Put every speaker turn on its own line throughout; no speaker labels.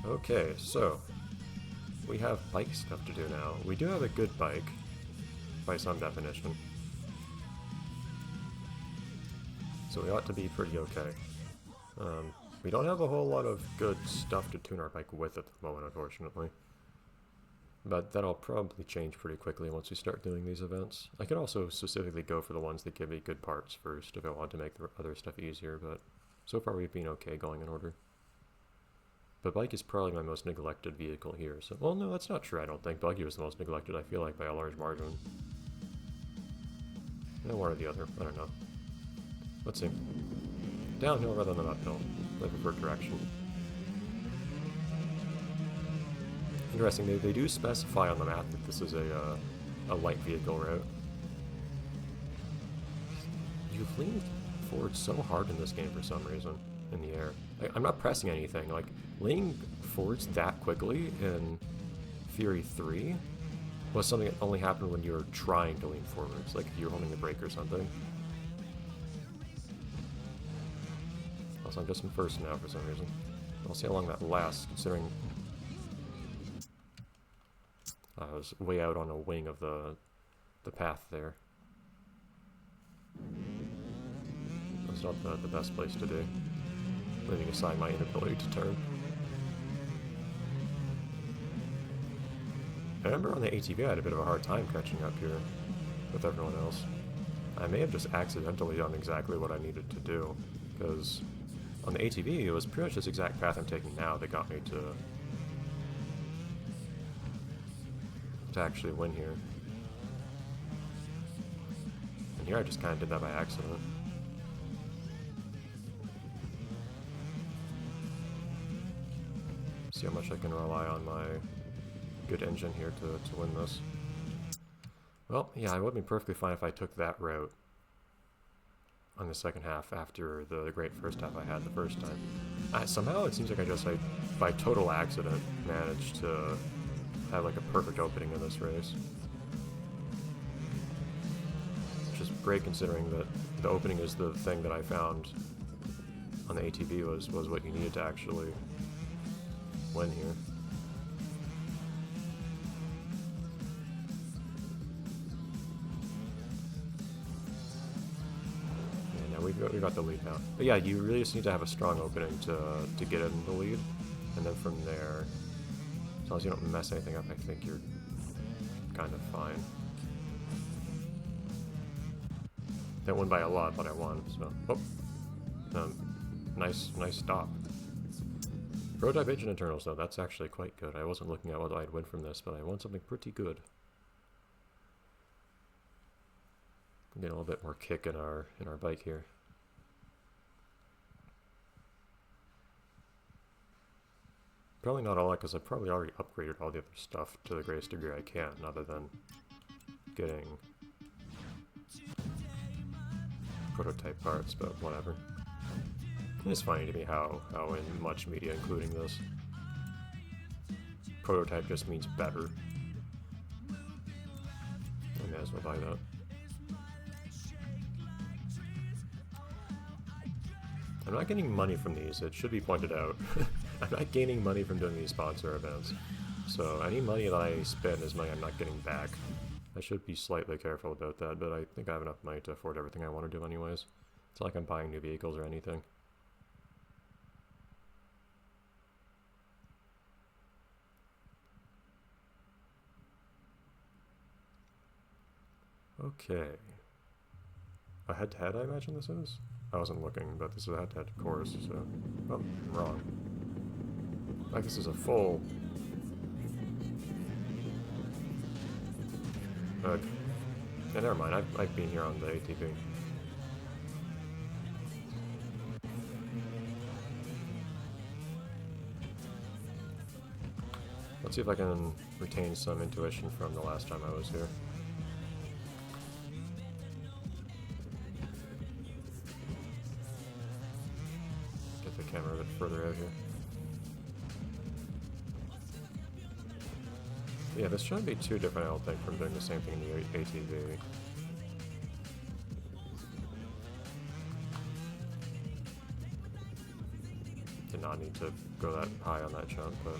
Okay, so we have bike stuff to do now. We do have a good bike, by some definition. So we ought to be pretty okay. We don't have a whole lot of good stuff to tune our bike with at the moment, unfortunately. But that'll probably change pretty quickly once we start doing these events. I could also specifically go for the ones that give me good parts first if I want to make the other stuff easier, but so far we've been okay going in order. But bike is probably my most neglected vehicle here, so... Well, no, that's not true, I don't think. Buggy was the most neglected, I feel like, by a large margin. No, one or the other, I don't know. Let's see. Downhill rather than uphill. The preferred direction. Interesting, they do specify on the map that this is a light vehicle route. You've leaned forward so hard in this game for some reason, in the air. I'm not pressing anything, like, leaning forwards that quickly in Fury 3 was something that only happened when you were trying to lean forwards, like if you were holding the brake or something. Also, I'm just in first now for some reason. I'll see how long that lasts, considering I was way out on a wing of the path there. That's not the best place to be, leaving aside my inability to turn. I remember on the ATV I had a bit of a hard time catching up here with everyone else. I may have just accidentally done exactly what I needed to do, because on the ATV it was pretty much this exact path I'm taking now that got me to actually win here. And here I just kind of did that by accident. See how much I can rely on my good engine here to win this. Well, yeah, it would be perfectly fine if I took that route on the second half after the great first half I had the first time. Somehow it seems like I just, by total accident, managed to have like a perfect opening in this race. Which is great considering that the opening is the thing that I found on the ATV was what you needed to actually win here. We got the lead now. But yeah, you really just need to have a strong opening to get in the lead. And then from there, as long as you don't mess anything up, I think you're kind of fine. Didn't win by a lot, but I won, so... Oh! Nice stop. Prototype engine internals, though, that's actually quite good. I wasn't looking at what I'd win from this, but I won something pretty good. Getting a little bit more kick in our bike here. Probably not all that, because I've probably already upgraded all the other stuff to the greatest degree I can, other than getting prototype parts, but whatever. It's funny to me how in much media, including this, prototype just means better. I may as well buy that. I'm not getting money from these, it should be pointed out. I'm not gaining money from doing these sponsor events. So any money that I spend is money I'm not getting back. I should be slightly careful about that, but I think I have enough money to afford everything I want to do anyways. It's not like I'm buying new vehicles or anything. Okay. A head-to-head, I imagine this is? I wasn't looking, but this is a head-to-head course, so... Oh, I'm wrong. Like, this is a full... Yeah, never mind, I've been here on the ATV. Let's see if I can retain some intuition from the last time I was here. Get the camera a bit further out here. Yeah, this shouldn't be too different, I don't think, from doing the same thing in the ATV. Did not not need to go that high on that jump, but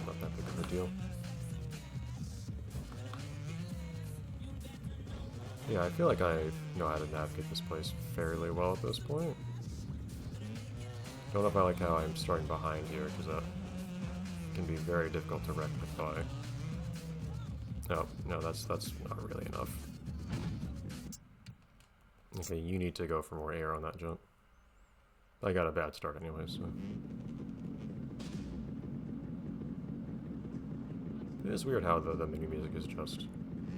not that big of a deal. Yeah, I feel like I know how to navigate this place fairly well at this point. Don't know if I like how I'm starting behind here, because that can be very difficult to rectify. Oh, no, that's not really enough. Okay, you need to go for more air on that jump. I got a bad start anyway, so... It is weird how the menu music is just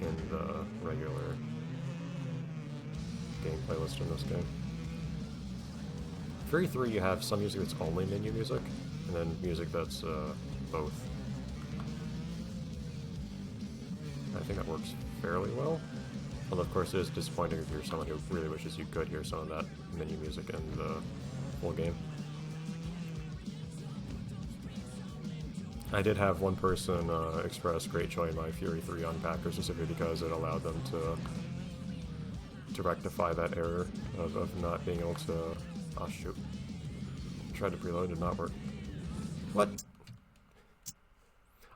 in the regular game playlist in this game. For E3 you have some music that's only menu music, and then music that's both. I think that works fairly well. Although of course it is disappointing if you're someone who really wishes you could hear some of that menu music in the full game. I did have one person express great joy in my Fury 3 unpacker specifically because it allowed them to rectify that error of not being able to... Oh shoot. Tried to preload, did not work. What?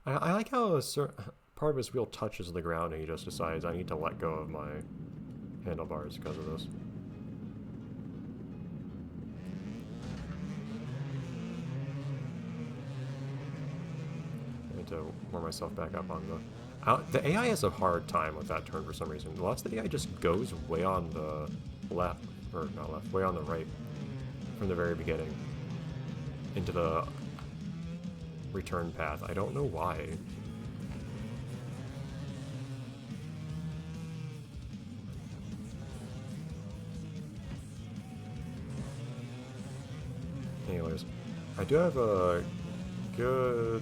I like how a part of his wheel touches the ground and he just decides I need to let go of my handlebars because of this. I need to warm myself back up on the AI has a hard time with that turn for some reason. Lots of the AI just goes way on the left, or not left, way on the right from the very beginning into the return path. I don't know why. Anyways, I do have a good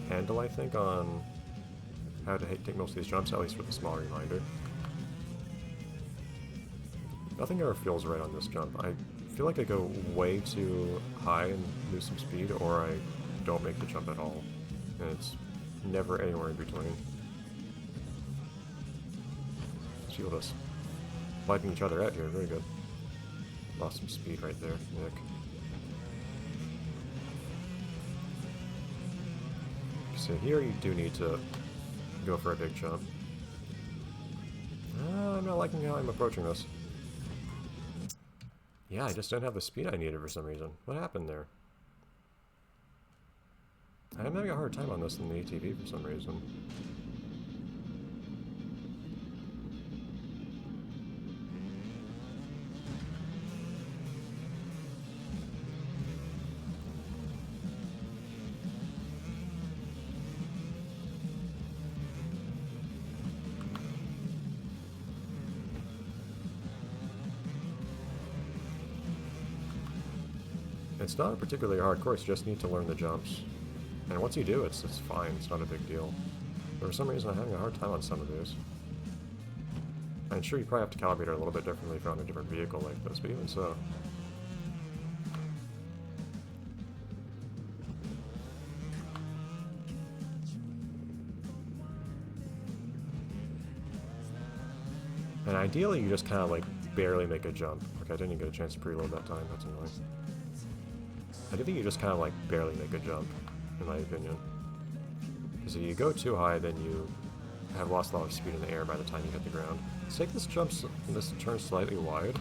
handle, I think, on how to take most of these jumps, at least with a small reminder. Nothing ever feels right on this jump. I feel like I go way too high and lose some speed, or I don't make the jump at all. And it's never anywhere in between. Shield us. Wiping each other out here, very good. Lost some speed right there, Nick. So here you do need to go for a big jump. I'm not liking how I'm approaching this. Yeah, I just don't have the speed I needed for some reason. What happened there? I'm having a hard time on this than the ATV for some reason. It's not a particularly hard course, you just need to learn the jumps. And once you do, it's fine, it's not a big deal. But for some reason I'm having a hard time on some of these. I'm sure you probably have to calibrate it a little bit differently if you're on a different vehicle like this, but even so. And ideally you just kind of like barely make a jump. Okay, I didn't even get a chance to preload that time, that's annoying. I do think you just kind of like barely make a jump, in my opinion. Because if you go too high, then you have lost a lot of speed in the air by the time you hit the ground. Let's take this this turn slightly wide.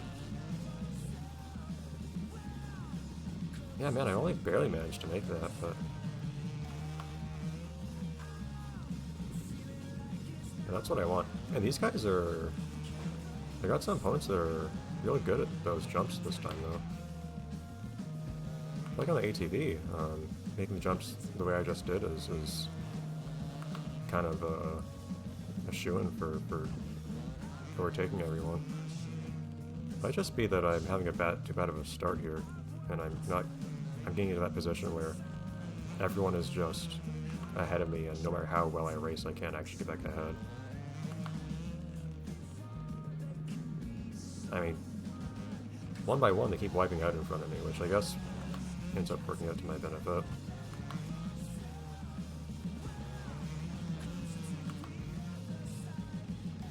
Yeah, man, I only barely managed to make that, but... Yeah, that's what I want. And these guys are... They got some opponents that are really good at those jumps this time, though. Like on the ATV, making the jumps the way I just did is kind of a shoo-in for overtaking everyone. It might just be that I'm having too bad of a start here, and I'm getting into that position where everyone is just ahead of me, and no matter how well I race, I can't actually get back ahead. I mean, one by one they keep wiping out in front of me, which I guess ends up working out to my benefit.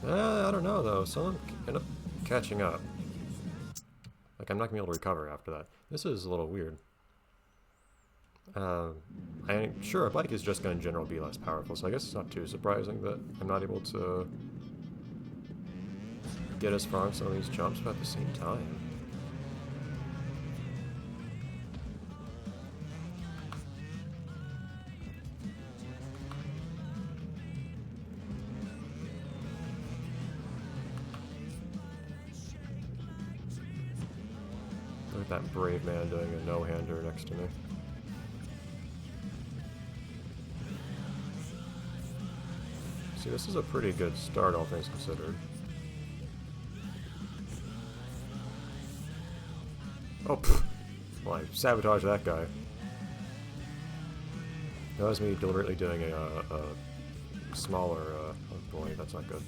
I don't know though, some of them end up catching up. Like I'm not gonna be able to recover after that. This is a little weird. I'm sure a bike is just going to in general be less powerful, so I guess it's not too surprising that I'm not able to get as far on some of these jumps, but at the same time. Look at that brave man doing a no-hander next to me. See, this is a pretty good start, all things considered. Oh, pfft. Well, I sabotaged that guy. That was me deliberately doing a smaller, oh boy, that's not good.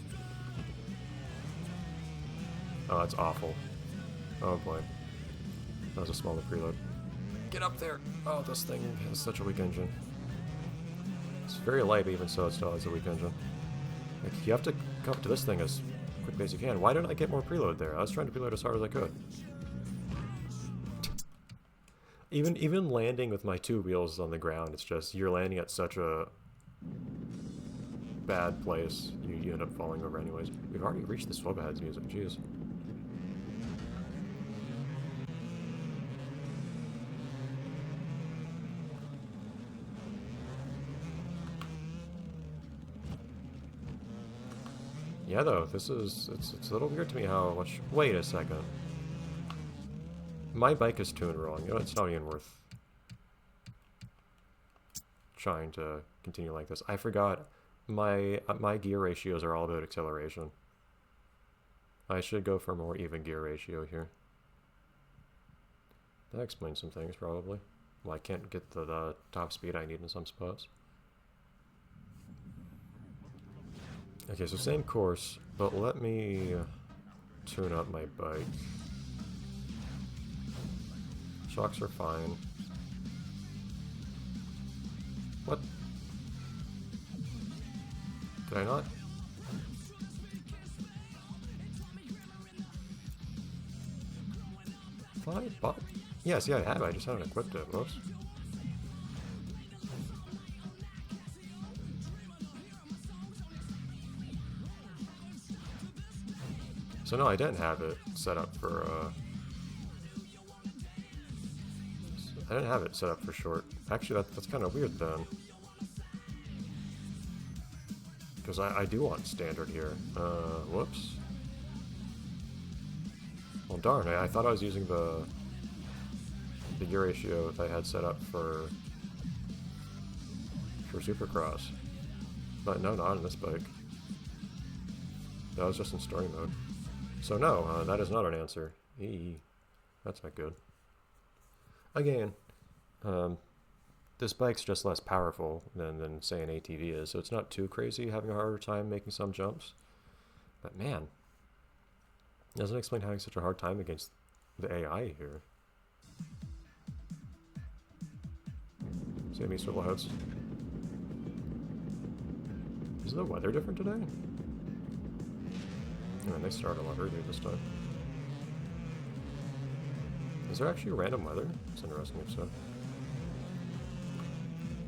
Oh, that's awful. Oh boy. That was a smaller preload. Get up there! Oh, this thing has such a weak engine. It's very light, but even so, it still has a weak engine. Like, you have to come up to this thing as quickly as you can. Why didn't I get more preload there? I was trying to preload as hard as I could. Even landing with my two wheels on the ground, it's just, you're landing at such a bad place, you end up falling over anyways. We've already reached the Swoba Heads music, jeez. Yeah, though, it's a little weird to me how much... Wait a second. My bike is tuned wrong. You know, it's not even worth trying to continue like this. I forgot my gear ratios are all about acceleration. I should go for a more even gear ratio here. That explains some things, probably. Well, I can't get the top speed I need in some spots. Okay, so same course, but let me tune up my bike. Shocks are fine. What? Did I not? Fine, but yes, yeah, I have. I just haven't equipped it. Whoops. So no, I didn't have it set up for, I didn't have it set up for short. Actually, that's kind of weird then. Because I do want standard here. Whoops. Well, darn, I thought I was using the gear ratio that I had set up for Supercross. But no, not in this bike. That was just in story mode. So no, that is not an answer. Eee, that's not good. Again, this bike's just less powerful than say an ATV is, so it's not too crazy having a harder time making some jumps. But man, it doesn't explain having such a hard time against the AI here. See any swivel heads? Is the weather different today? Man, they started a lot earlier this time. Is there actually random weather? It's interesting if so.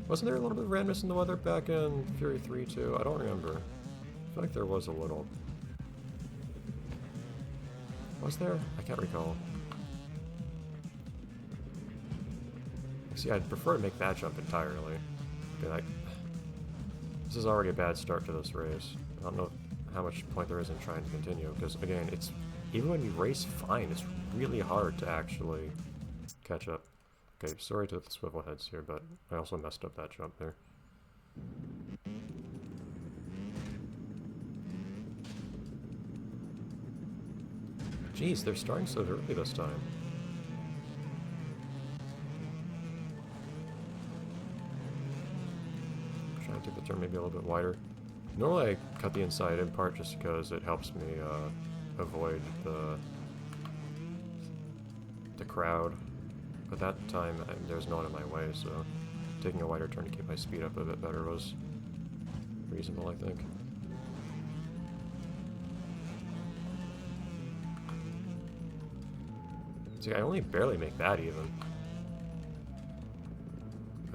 Wasn't there a little bit of randomness in the weather back in Fury 3 too? I don't remember. I feel like there was a little. Was there? I can't recall. See, I'd prefer to make that jump entirely. Okay, this is already a bad start to this race. I don't know how much point there is in trying to continue, because again, it's even when you race fine, it's really hard to actually catch up. Okay, sorry to the swivel heads here, but I also messed up that jump there. Jeez, they're starting so early this time. Trying to take the turn maybe a little bit wider. Normally I cut the inside in part just because it helps me avoid the crowd. But that time there's no one in my way, so taking a wider turn to keep my speed up a bit better was reasonable, I think. See, I only barely make that even.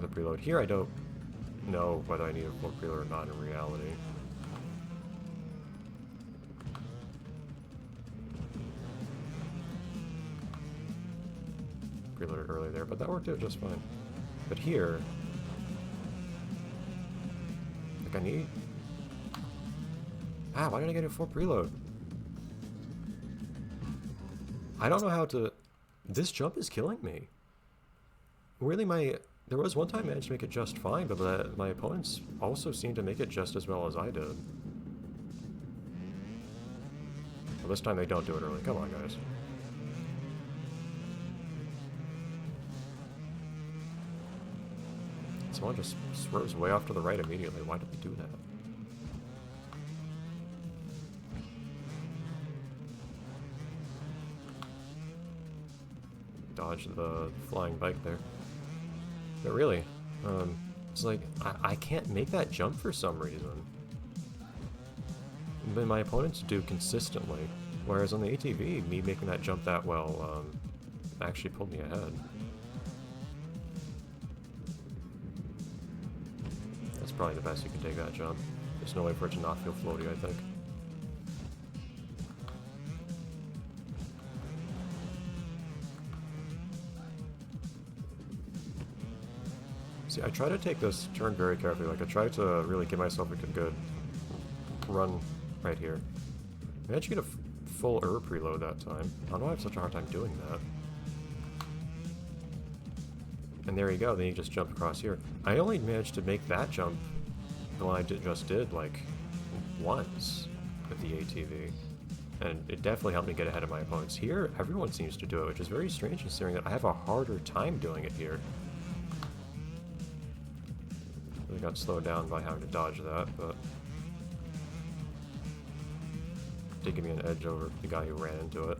with a preload. Here I don't know whether I need a full preload or not in reality. Preloaded early there, but that worked out just fine. But here, like I need... Ah, why did I get a full preload? I don't know how to... This jump is killing me. Really, there was one time I managed to make it just fine, but my opponents also seemed to make it just as well as I did. Well, this time they don't do it early. Come on, guys. Someone just swerves way off to the right immediately. Why did they do that? Dodge the flying bike there. But really, it's like, I can't make that jump for some reason. But my opponents do consistently. Whereas on the ATV, me making that jump that well, actually pulled me ahead. That's probably the best you can take that jump. There's no way for it to not feel floaty, I think. See, I try to take this turn very carefully. Like, I try to really give myself a good run right here. I managed to get a full preload that time. I don't know why I have such a hard time doing that. And there you go, then you just jump across here. I only managed to make that jump the one I just did, like, once with the ATV. And it definitely helped me get ahead of my opponents. Here, everyone seems to do it, which is very strange considering that I have a harder time doing it here. I got slowed down by having to dodge that, but it did give me an edge over the guy who ran into it.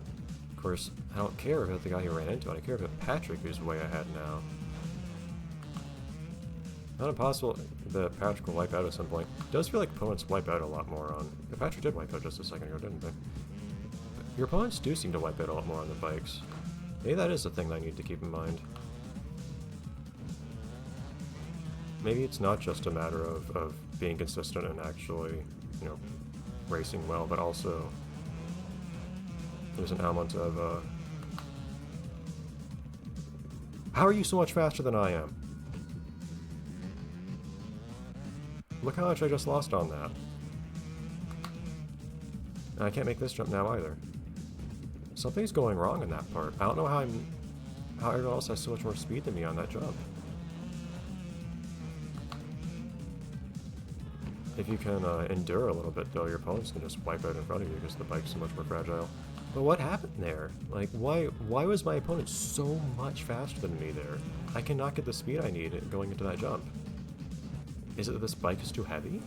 Of course, I don't care about the guy who ran into it, I care about Patrick, who's way ahead now. Not impossible that Patrick will wipe out at some point. It does feel like opponents wipe out a lot more on... Patrick did wipe out just a second ago, didn't they? Your opponents do seem to wipe out a lot more on the bikes. Maybe that is the thing that I need to keep in mind. Maybe it's not just a matter of being consistent and actually, you know, racing well, but also there's an element of, how are you so much faster than I am? Look how much I just lost on that. And I can't make this jump now either. Something's going wrong in that part. I don't know how everyone else has so much more speed than me on that jump. If you can endure a little bit, though, your opponents can just wipe out in front of you because the bike's so much more fragile. But what happened there? Like, why was my opponent so much faster than me there? I cannot get the speed I need going into that jump. Is it that this bike is too heavy?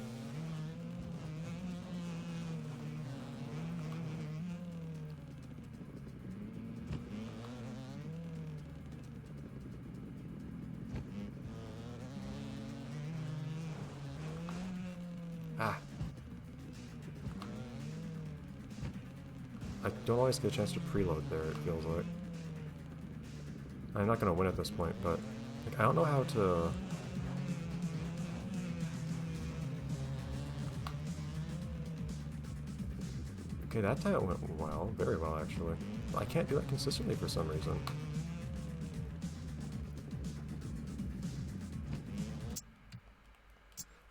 Ah. I don't always get a chance to preload there, it feels like. I'm not going to win at this point, but like, I don't know how to... Okay, that time it went well, very well actually. I can't do that consistently for some reason.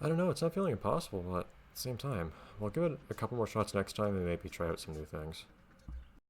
I don't know, it's not feeling impossible, but at the same time, we'll give it a couple more shots next time and maybe try out some new things.